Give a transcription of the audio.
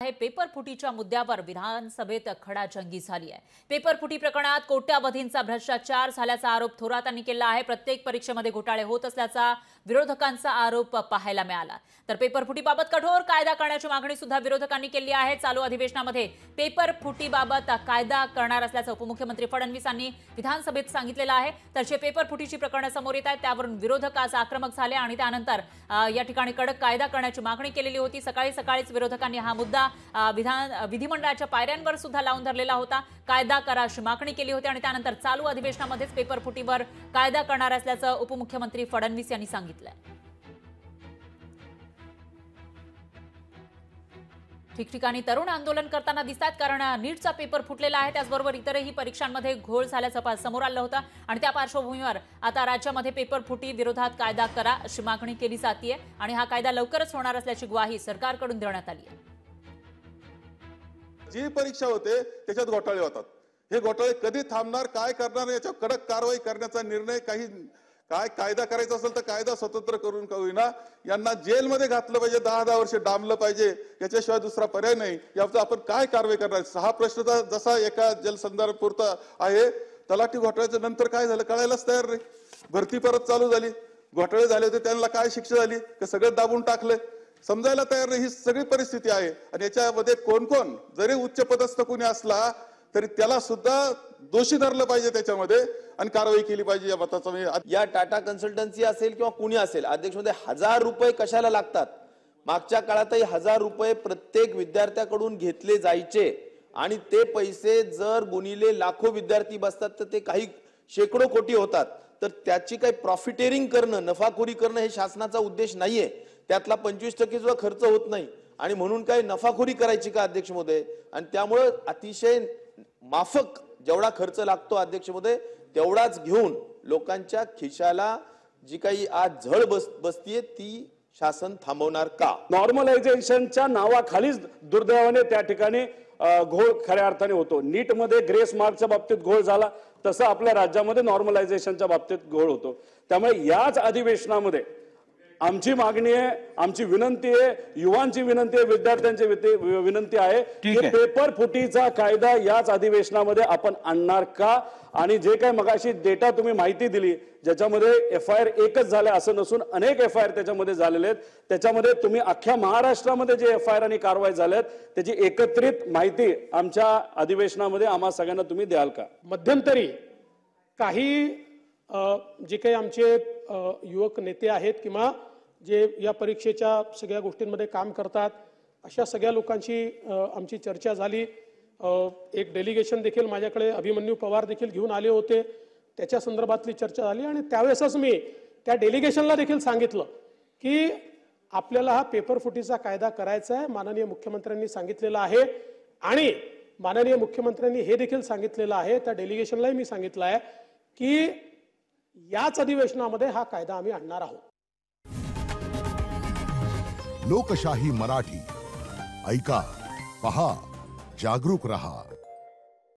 Paper फुटीच्या मुद्द्यावर विधानसभेत खडाजंगी झाली आहे। पेपर फुटी प्रकरणात कोट्यावधींचा भ्रष्टाचार झाल्याचा आरोप थोरातांनी केला आहे। प्रत्येक परीक्षेमध्ये घोटाळे होत असल्याचा विरोधकांचा आरोप पाहायला मिळाला। तर पेपर फुटीबाबत कठोर कायदा करण्याची मागणी सुद्धा विरोधकांनी केली आहे। चालू अधिवेशनामध्ये पेपर फुटीबाबत कायदा करणार असल्याचं उपमुख्यमंत्री फडणवीस यांनी विधानसभेत सांगितलेलं आहे। तर जे पेपर फुटीची प्रकरणे समोर येत आहेत त्यावरून विरोधक आज आक्रमक झाले आणि त्यानंतर या ठिकाणी कडक कायदा करण्याची मागणी केलेली होती। सकाळीच विरोधकांनी हा मुद्दा विधिमंडळाच्या पायऱ्यांवर सुद्धा लावून धरलेला होता। कायदा करा अशी मागणी केली होती आणि त्यानंतर चालू अधिवेशनामध्येच पेपर फुटीवर कायदा करणार असल्याचं उपमुख्यमंत्री फडणवीस यांनी सांगितलं। ठिकठिकाणी तरुण आंदोलन करताना दिसतात, कारण नीटचा पेपर फुटलेला आहे। त्याचबरोबर इतरही परीक्षांमध्ये घोळ झाल्याचं समोर आलं होतं आणि त्या पार्श्वभूमीवर आता राज्यामध्ये पेपर फुटी विरोधात कायदा करा अशी मागणी केली जाते आणि हा कायदा लवकरच होणार असल्याची ग्वाही सरकारकडून देण्यात आली आहे। जी परीक्षा होते त्याच्यात घोटाळे होतात। हे घोटाळे कधी थांबणार, काय करणार, याच्यावर कडक कारवाई करण्याचा निर्णय काय कायदा करायचा असेल तर कायदा स्वतंत्र करून का होईना यांना जेलमध्ये घातलं पाहिजे, 10-10 वर्ष डांबलं पाहिजे, याच्याशिवाय दुसरा पर्याय नाही। यावर आपण काय कारवाई करणार? 6 प्रश्न जसा एका जलसंधारणापुरता आहे, तलाठी घोटाळ्याच्या नंतर काय झालं कळायलाच तयार नाही। भरती परत चालू झाली, घोटाळे झाले होते त्यांना काय शिक्षा झाली, ते सगळं दाबून टाकले, समजायला तयार नाही। ही सगळी परिस्थिती आहे आणि याच्यामध्ये कोण कोण जरी उच्च पदस्थ कोणी असला तरी त्याला सुद्धा दोषी धरलं पाहिजे त्याच्यामध्ये आणि कारवाई केली पाहिजे या मताचा। या टाटा कन्सल्टन्सी असेल किंवा कुणी असेल, अध्यक्षमध्ये 1000 रुपये कशाला लागतात? मागच्या काळातही 1000 रुपये प्रत्येक विद्यार्थ्याकडून घेतले जायचे आणि ते पैसे जर गुणिले लाखो विद्यार्थी बसतात तर ते काही शेकडो कोटी होतात। तर त्याची काही प्रॉफिटेरिंग करणं, नफाखोरी करणं हे शासनाचा उद्देश नाहीये। त्यातला 25% सुद्धा खर्च होत नाही आणि म्हणून काही नफाखोरी करायची का अध्यक्ष महोदय? आणि त्यामुळे अतिशय माफक जेवढा खर्च लागतो अध्यक्ष महोदय तेवढाच घेऊन लोकांच्या खिशाला जी काही आज झळ बसतीये ती शासन थांबवणार का? नॉर्मलायझेशनच्या नावाखालीच दुर्दैवाने त्या ठिकाणी घोळ खऱ्या अर्थाने होतो। नीट मध्ये ग्रेस मार्कच्या बाबतीत घोळ झाला, तसं आपल्या राज्यामध्ये नॉर्मलायझेशनच्या बाबतीत घोळ होतो। त्यामुळे याच अधिवेशनामध्ये आमची मागणी आहे, आमची विनंती आहे, युवांची विनंती आहे, विद्यार्थ्यांची विनंती आहे की पेपर फुटीचा कायदा याच अधिवेशनामध्ये आपण आणणार का? आणि जे काही मगाशी डेटा तुम्ही माहिती दिली ज्याच्यामध्ये FIR एकच झाले असं नसून अनेक FIR त्याच्यामध्ये झालेले आहेत, त्याच्यामध्ये तुम्ही अख्ख्या महाराष्ट्रामध्ये जे FIR आणि कारवाई झाल्यात त्याची एकत्रित माहिती आमच्या अधिवेशनामध्ये आम्हा सगळ्यांना तुम्ही द्याल का? मध्यंतरी काही जे काही आमचे युवक नेते आहेत किंवा जे या परीक्षेच्या सगळ्या गोष्टींमध्ये काम करतात अशा सगळ्या लोकांची आमची चर्चा झाली। एक डेलिगेशन देखील माझ्याकडे अभिमन्यू पवार देखील घेऊन आले होते, त्याच्या संदर्भातली चर्चा झाली आणि त्यावेळेसच मी त्या डेलिगेशनला देखील सांगितलं की आपल्याला हा पेपर फुटीचा कायदा करायचा आहे। माननीय मुख्यमंत्र्यांनी सांगितलेलं आहे आणि माननीय मुख्यमंत्र्यांनी हे देखील सांगितलेलं आहे, त्या डेलिगेशनलाही मी सांगितलं आहे की याच अधिवेशनामध्ये हा कायदा आम्ही आणणार आहोत। लोकशाही मराठी ऐका, पहा, जागरूक रहा।